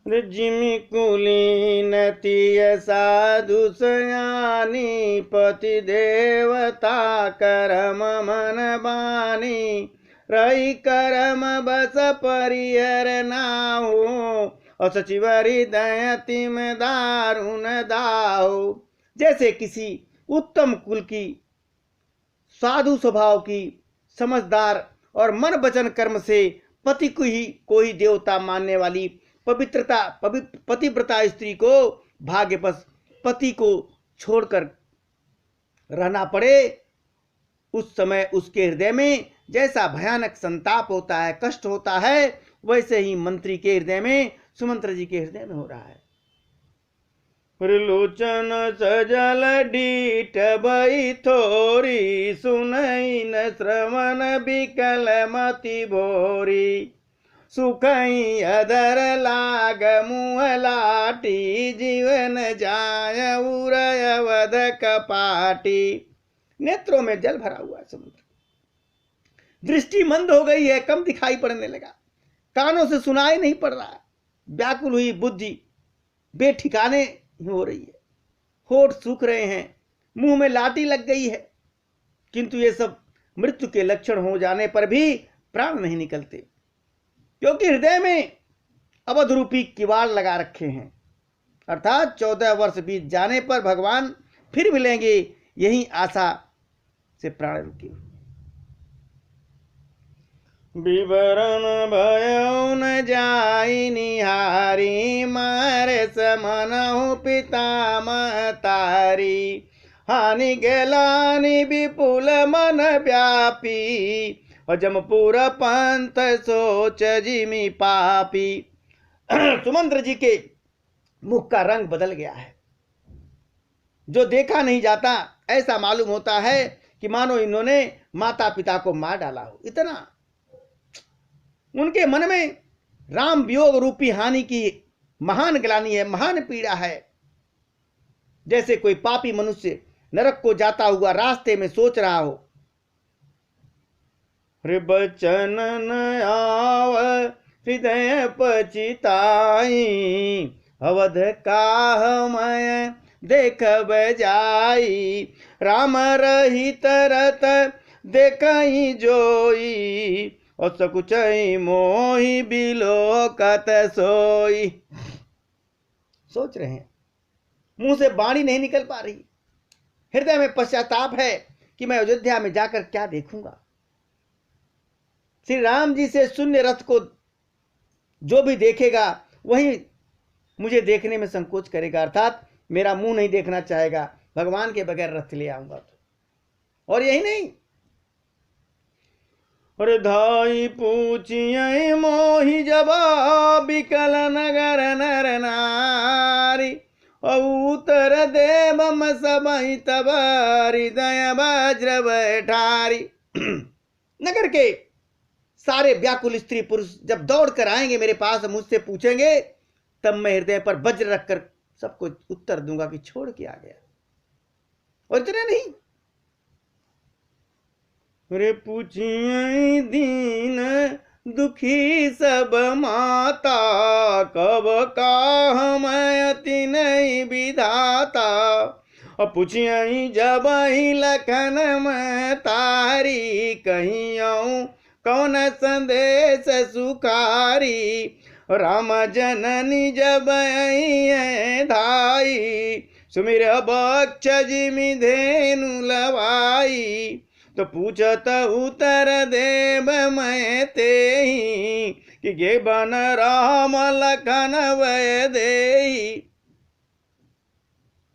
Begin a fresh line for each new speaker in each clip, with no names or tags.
जिमि कुलीन तिय साधु सयानी पति देवता करम मन बानी रही करम बस परिहर नाहु असचिव हृदय तिम दारुण दाहु। जैसे किसी उत्तम कुल की, साधु स्वभाव की, समझदार और मन वचन कर्म से पति को ही देवता मानने वाली पतिव्रता स्त्री को भाग्यवश पति को छोड़कर रहना पड़े, उस समय उसके हृदय में जैसा भयानक संताप होता है, कष्ट होता है, वैसे ही मंत्री के हृदय में, सुमंत्र जी के हृदय में हो रहा है। लोचन सजल डीठ भई थोरी सुनई न श्रवण विकल मति भोरी सुखई अधर लाग मुँह लाटी जीवन जाय उरय वध कपाटी। नेत्रों में जल भरा हुआ है समुद्र, दृष्टि मंद हो गई है, कम दिखाई पड़ने लगा, कानों से सुनाई नहीं पड़ रहा, व्याकुल हुई बुद्धि बेठिकाने हो रही है, होठ सूख रहे हैं, मुंह में लाठी लग गई है, किंतु ये सब मृत्यु के लक्षण हो जाने पर भी प्राण नहीं निकलते, क्योंकि हृदय में अवध रूपी किवाड़ लगा रखे हैं। अर्थात 14 वर्ष बीत जाने पर भगवान फिर मिलेंगे, यही आशा से प्राण रुके। विवरण भयो न जाई निहारी मारे समनहु पिता महतारी हानि गेलानि विपुल मन व्यापी अजमपुर पंथ सोच जिमि पापी। सुमंत्र जी के मुख का रंग बदल गया है, जो देखा नहीं जाता, ऐसा मालूम होता है कि मानो इन्होंने माता पिता को मार डाला हो। इतना उनके मन में राम वियोग रूपी हानि की महान ग्लानि है, महान पीड़ा है। जैसे कोई पापी मनुष्य नरक को जाता हुआ रास्ते में सोच रहा हो, बचन न आव हृदय पचिताई अवध काह मैं देख बजाई राम रहित रत देखई जोई और सकुचई मोहि बिलोकत सोई। सोच रहे हैं, मुंह से वाणी नहीं निकल पा रही, हृदय में पश्चाताप है कि मैं अयोध्या में जाकर क्या देखूंगा। श्री राम जी से शून्य रथ को जो भी देखेगा वही मुझे देखने में संकोच करेगा, अर्थात मेरा मुंह नहीं देखना चाहेगा, भगवान के बगैर रथ ले आऊंगा तो। और यही नहीं, धाई पूछिए मोहि जवाब बिकल नगर नर नारी उत्तर देवम सबहि तब हृदय वज्र बैठारी। नगर के सारे व्याकुल स्त्री पुरुष जब दौड़ कर आएंगे मेरे पास, मुझसे पूछेंगे, तब मैं हृदय पर वज्र रखकर सबको उत्तर दूंगा कि छोड़ के आ गया। और इतना नहीं, रे पूछिए दीन दुखी सब माता कब का मैं अति नहीं विधाता पूछिए जब ही लखन में तारी कहीं आऊं कौन संदेश सुखारी राम जननी जब धाई सुमिर बक्ष जिमि धेनु लवाई तो पूछत उतर देव मैं तेहि कि गे बन राम लखन वै देहि।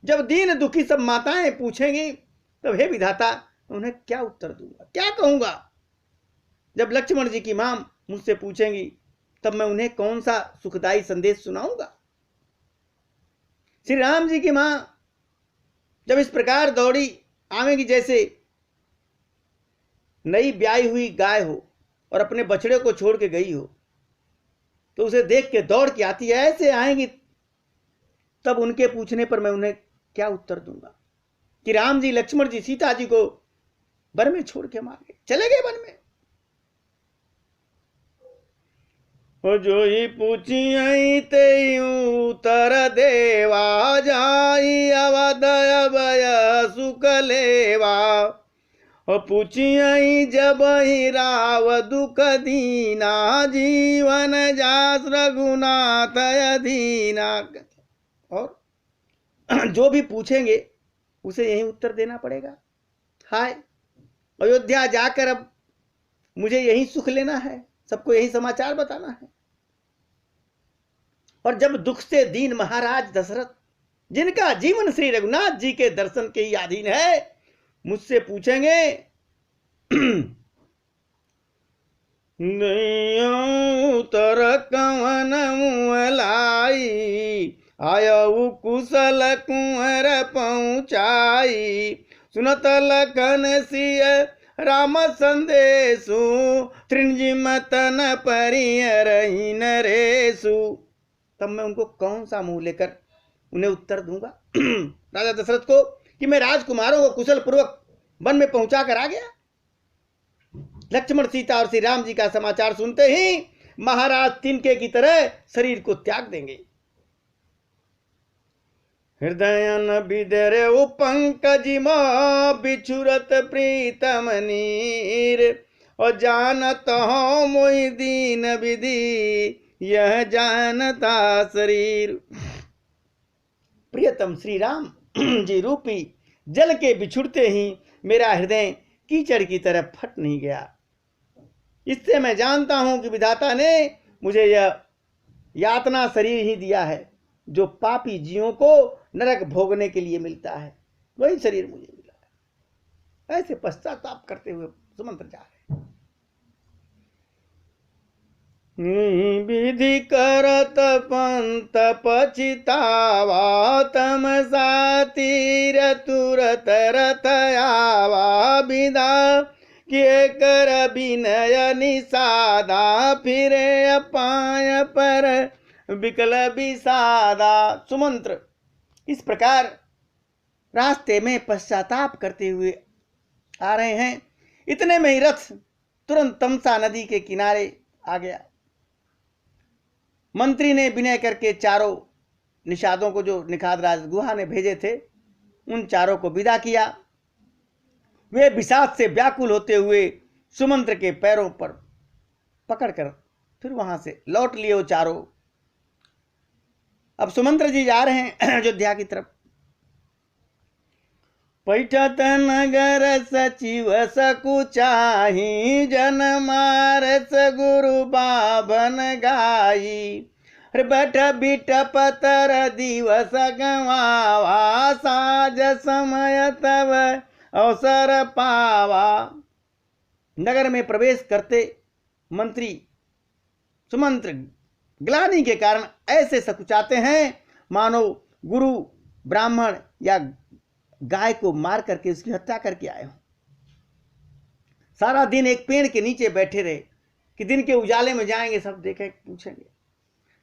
जब दीन दुखी सब माताएं पूछेंगी तब हे विधाता उन्हें क्या उत्तर दूंगा, क्या कहूंगा। जब लक्ष्मण जी की मां मुझसे पूछेंगी तब मैं उन्हें कौन सा सुखदायी संदेश सुनाऊंगा। श्री राम जी की मां जब इस प्रकार दौड़ी आवेंगी जैसे नई ब्याई हुई गाय हो और अपने बछड़े को छोड़ के गई हो, तो उसे देख के दौड़ के आती है, ऐसे आएंगी, तब उनके पूछने पर मैं उन्हें क्या उत्तर दूंगा कि राम जी, लक्ष्मण जी, सीता जी को वन में छोड़ के मार गए, चले गए वन में। हो जो ही पूछियई ते उत्तर देवा, जाई अवध अभय सुख लेवा। हो पूछियई जब ही राव दुख दीना, जीवन जास रघुनाथ अधीना। और जो भी पूछेंगे उसे यही उत्तर देना पड़ेगा। हाय अयोध्या जाकर अब मुझे यही सुख लेना है, सबको यही समाचार बताना है। और जब दुख से दीन महाराज दशरथ, जिनका जीवन श्री रघुनाथ जी के दर्शन के ही अधीन है, मुझसे पूछेंगे उतर कवन मुलाई, आयऊ कुशल कुंवर पहुँचाई। सुनत लखन सिय राम संदेशु, तृणजिमत न परियर नरेशु। तब मैं उनको कौन सा मुंह लेकर उन्हें उत्तर दूंगा राजा दशरथ को, कि मैं राजकुमारों को कुशल पूर्वक वन में पहुंचा कर आ गया। लक्ष्मण सीता और श्री राम जी का समाचार सुनते ही महाराज तिनके की तरह शरीर को त्याग देंगे। हृदय न बिदरे पंकज बिछुरत प्रीतम नीर, और जानत हो मोहि दीन विधि, यह जानता शरीर। प्रियतम श्री राम जी रूपी जल के बिछुड़ते ही मेरा हृदय कीचड़ की तरह फट नहीं गया। इससे मैं जानता हूं कि विधाता ने मुझे यह यातना शरीर ही दिया है, जो पापी जीवों को नरक भोगने के लिए मिलता है, वही शरीर मुझे मिला है। ऐसे पश्चाताप करते हुए सुमंत्र जा रहे। विधि करत पंत पछितावा, तम सातीर तुरत रथ आवा। विदा के कर विनय निषादा, फिरे अपाय पर विकल विषादा। सुमंत्र इस प्रकार रास्ते में पश्चाताप करते हुए आ रहे हैं। इतने में ही रथ तुरंत तमसा नदी के किनारे आ गया। मंत्री ने विनय करके चारों निषादों को, जो निषाद राज गुहा ने भेजे थे, उन चारों को विदा किया। वे विषाद से व्याकुल होते हुए सुमंत्र के पैरों पर पकड़कर फिर वहां से लौट लिए वो चारों। अब सुमंत्र जी जा रहे हैं अयोध्या की तरफ। पैठत नगर सचिव सकुचाही, जन मारस गुरु बाभन गाई। बैठ बिठ पतर दिवस गवावा, साज समय तब अवसर पावा। नगर में प्रवेश करते मंत्री सुमंत्र ग्लानि के कारण ऐसे सकुचाते हैं मानो गुरु ब्राह्मण या गाय को मार करके उसकी हत्या करके आए हो। सारा दिन एक पेड़ के नीचे बैठे रहे कि दिन के उजाले में जाएंगे, सब देखें पूछेंगे।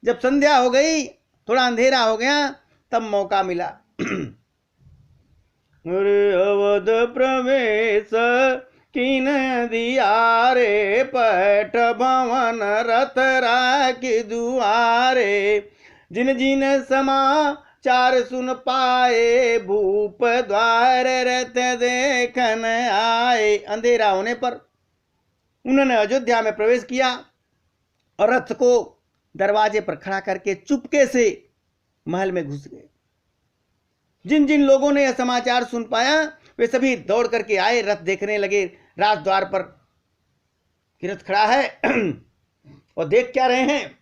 जब संध्या हो गई, थोड़ा अंधेरा हो गया, तब मौका मिला। अवध प्रवेश किन दिया रे, पैठ भवन रथ राखी दुआरे। जिन जिन समाचार सुन पाए, भूप द्वार रथ देखन आए। अंधेरा होने पर उन्होंने अयोध्या में प्रवेश किया और रथ को दरवाजे पर खड़ा करके चुपके से महल में घुस गए। जिन जिन लोगों ने यह समाचार सुन पाया, वे सभी दौड़ करके आए, रथ देखने लगे। राज द्वार पर रथ खड़ा है और देख क्या रहे हैं,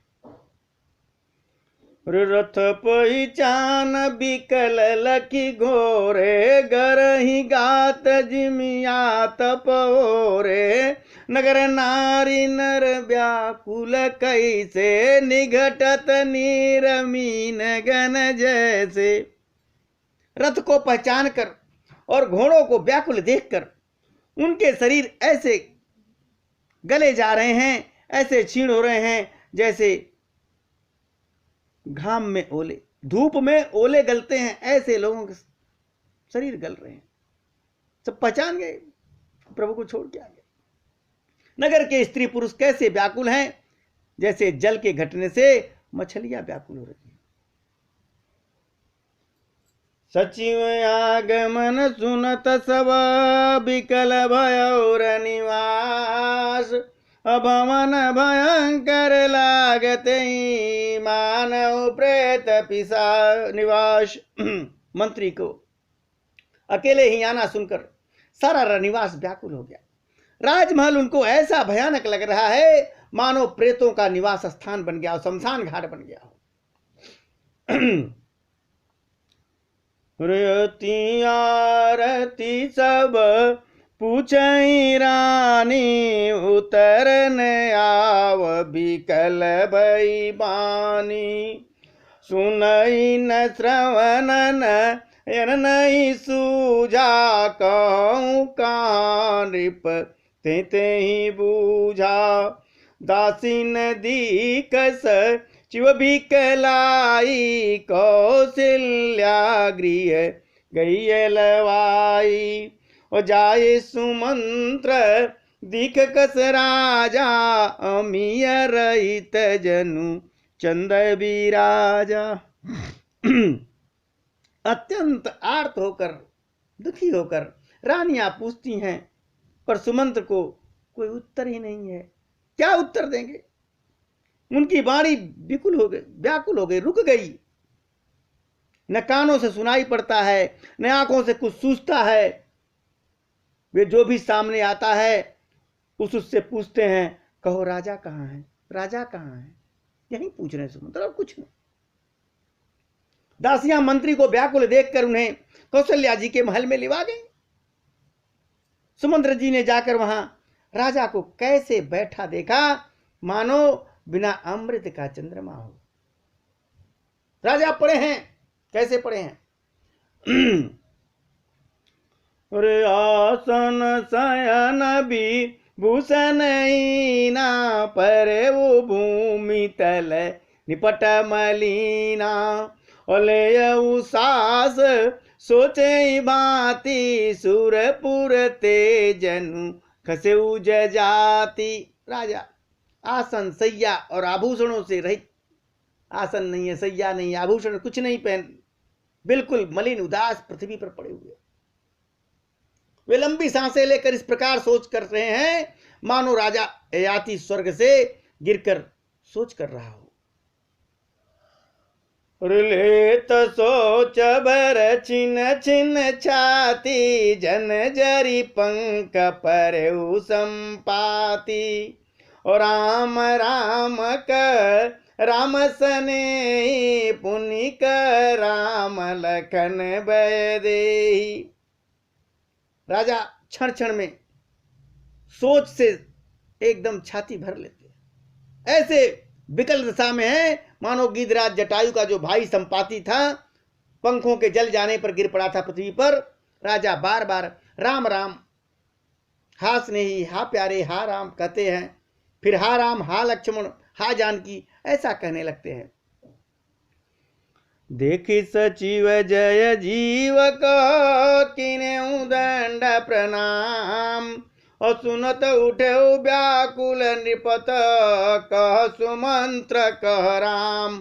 रथ पहिचान बिकल लकी घोरे, गर ही गात जिमियात पहोरे। नगर नारी नर व्याकुल कैसे, निघटत नीर मीन गन जैसे। रथ को पहचान कर और घोड़ों को व्याकुल देखकर उनके शरीर ऐसे गले जा रहे हैं, ऐसे क्षीण हो रहे हैं जैसे घाम में ओले, धूप में ओले गलते हैं, ऐसे लोगों के शरीर गल रहे हैं। सब पहचान गए, प्रभु को छोड़ के आ गए। नगर के स्त्री पुरुष कैसे व्याकुल हैं, जैसे जल के घटने से मछलियां व्याकुल हो रही हैं। सचिव आगमन सुनत सब विकल भयोर निवास, अभवन भयंकर लागते मानव प्रेत पिसा निवास। मंत्री को अकेले ही आना सुनकर सारा रनिवास व्याकुल हो गया। राजमहल उनको ऐसा भयानक लग रहा है मानो प्रेतों का निवास स्थान बन गया, शमशान घाट बन गया हो। आरती सब पूछई रानी, उतरन आव बिकल भई बानी, सुनई न श्रवणन यन नहीं सूझा, कहूँ कहाँ नृप ते ही बूझा, दासी नदी कस शिव बिकलाई, कौशल्या गृह गई लवाई, और जाए सुमंत्र दिख कस राजा, अमीय रहित जनु चंद विराजा। अत्यंत आर्त होकर, दुखी होकर रानियां पूछती हैं, पर सुमंत्र को कोई उत्तर ही नहीं है। क्या उत्तर देंगे? उनकी वाणी विकुल हो गई, व्याकुल हो गई, रुक गई। न कानों से सुनाई पड़ता है, न आंखों से कुछ सूझता है। वे जो भी सामने आता है उससे पूछते हैं, कहो राजा कहाँ है, राजा कहाँ है, यही पूछ रहे हैं सुमंत्र, और कुछ नहीं। दासियां मंत्री को व्याकुल देखकर उन्हें कौशल्या जी के महल में लिवा गई। सुमंत्र जी ने जाकर वहां राजा को कैसे बैठा देखा, मानो बिना अमृत का चंद्रमा हो। राजा पड़े हैं, कैसे पड़े हैं? अरे आसन शयन भी भूषण ना, परे वो भूमि तल निपट मलीना, ओले सास सोचे भांति, सुरपुर ते जनु खसे उज जाति। राजा आसन सैया और आभूषणों से रहित, आसन नहीं है, सैया नहीं, आभूषण कुछ नहीं पहन, बिल्कुल मलिन उदास पृथ्वी पर पड़े हुए। वे लंबी सांसें लेकर इस प्रकार सोच कर रहे हैं मानो राजा ययाति स्वर्ग से गिरकर सोच कर रहा हो। लेत सोच भर छिन छिन छाती, जन जरी पंख पर संपाती, और राम राम कर राम सने, पुनिक राम लखन भय देहि। राजा क्षण क्षण में सोच से एकदम छाती भर लेते, ऐसे विकल दशा में है मानो गिद्धराज जटायु का जो भाई संपाति था, पंखों के जल जाने पर गिर पड़ा था पृथ्वी पर। राजा बार बार राम राम, हा स्नेही, हा प्यारे, हा राम कहते हैं, फिर हा राम, हा लक्ष्मण, हा जानकी, ऐसा कहने लगते हैं। देखी सचिव जय जीव कह, किने दंड प्रणाम, और सुनत उठे व्याकुल नृपत, कह सुमंत्र कह राम।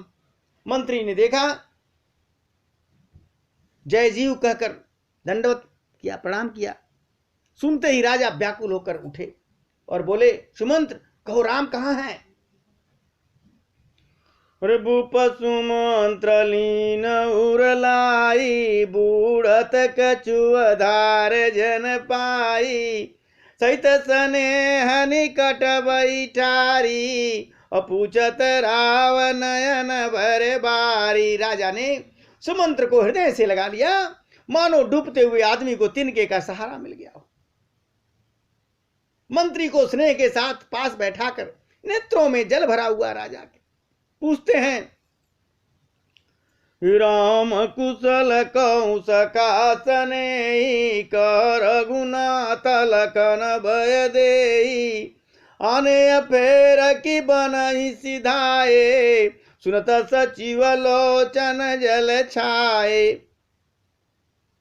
मंत्री ने देखा, जय जीव कहकर दंडवत किया, प्रणाम किया। सुनते ही राजा व्याकुल होकर उठे और बोले, सुमंत्र कहो राम कहाँ है? भूप सुमंत्र लीन उरलाई, बूढ़त कछुआधार जन पाई, सहित स्नेह निकट बैठारी, और पूछत राव नयन भर बारी। राजा ने सुमंत्र को हृदय से लगा लिया, मानो डूबते हुए आदमी को तिनके का सहारा मिल गया हो। मंत्री को स्नेह के साथ पास बैठाकर नेत्रों में जल भरा हुआ राजा के पूछते हैं, राम कुशल कहूं सका सने, कर रघुनाथ लखन भय देहि, आने फेर की बनहि सिधाए, सुनत सचिव लोचन जल छाए।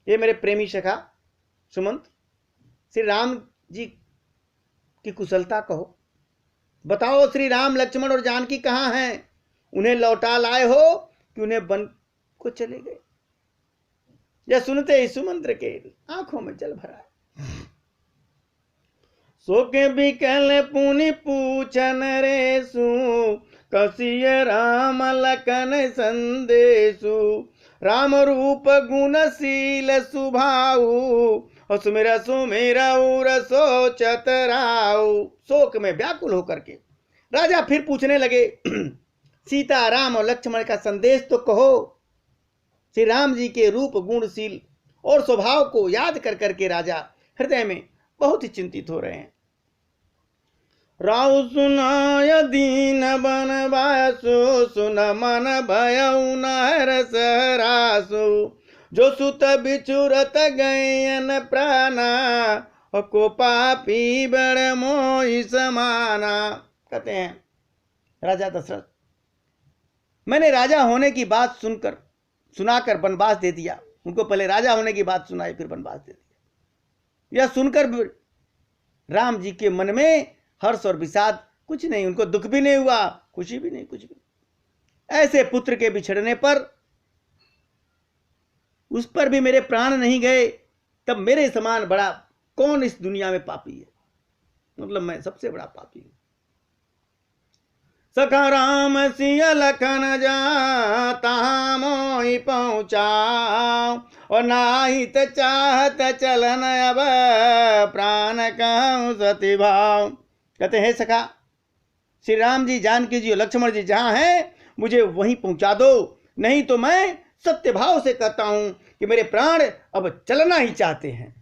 ये मेरे प्रेमी सखा सुमंत, श्री राम जी की कुशलता कहो, बताओ श्री राम लक्ष्मण और जानकी कहाँ हैं? उन्हें लौटा लाए हो कि उन्हें वन को चले गए? यह सुनते ही सुमंत्र के आंखों में जल भरा। सोके बिकल पुनि पूछन रेसु, कसिय राम लखन संदेशु। राम रूप गुणशील सुभाऊ, सुमेरा सुमेरा उर सोचत राऊ। शोक में व्याकुल होकर के राजा फिर पूछने लगे, सीता राम और लक्ष्मण का संदेश तो कहो। श्री राम जी के रूप गुणशील और स्वभाव को याद कर करके राजा हृदय में बहुत ही चिंतित हो रहे हैं। राव सुनाय दीन बनवासु, सुन मन भयउ नरस हरासु। जो सुत बिचुरत गयन प्राणा, को पापी बड़ मोहि समाना। कहते हैं राजा दशरथ, मैंने राजा होने की बात सुनाकर वनवास दे दिया। उनको पहले राजा होने की बात सुनाई, फिर वनवास दे दिया। यह सुनकर राम जी के मन में हर्ष और विषाद कुछ नहीं, उनको दुख भी नहीं हुआ, खुशी भी नहीं, कुछ भी। ऐसे पुत्र के बिछड़ने पर उस पर भी मेरे प्राण नहीं गए, तब मेरे समान बड़ा कौन इस दुनिया में पापी है? मतलब मैं सबसे बड़ा पापी हूं। सखा राम सिय लखन जाता मोहि पहुँचा, और नाहित चाहत चलन अब प्राण कहूँ सती भाव। कहते हैं सखा, श्री राम जी, जानकी जी और लक्ष्मण जी जहां हैं मुझे वहीं पहुंचा दो, नहीं तो मैं सत्य भाव से कहता हूं कि मेरे प्राण अब चलना ही चाहते हैं।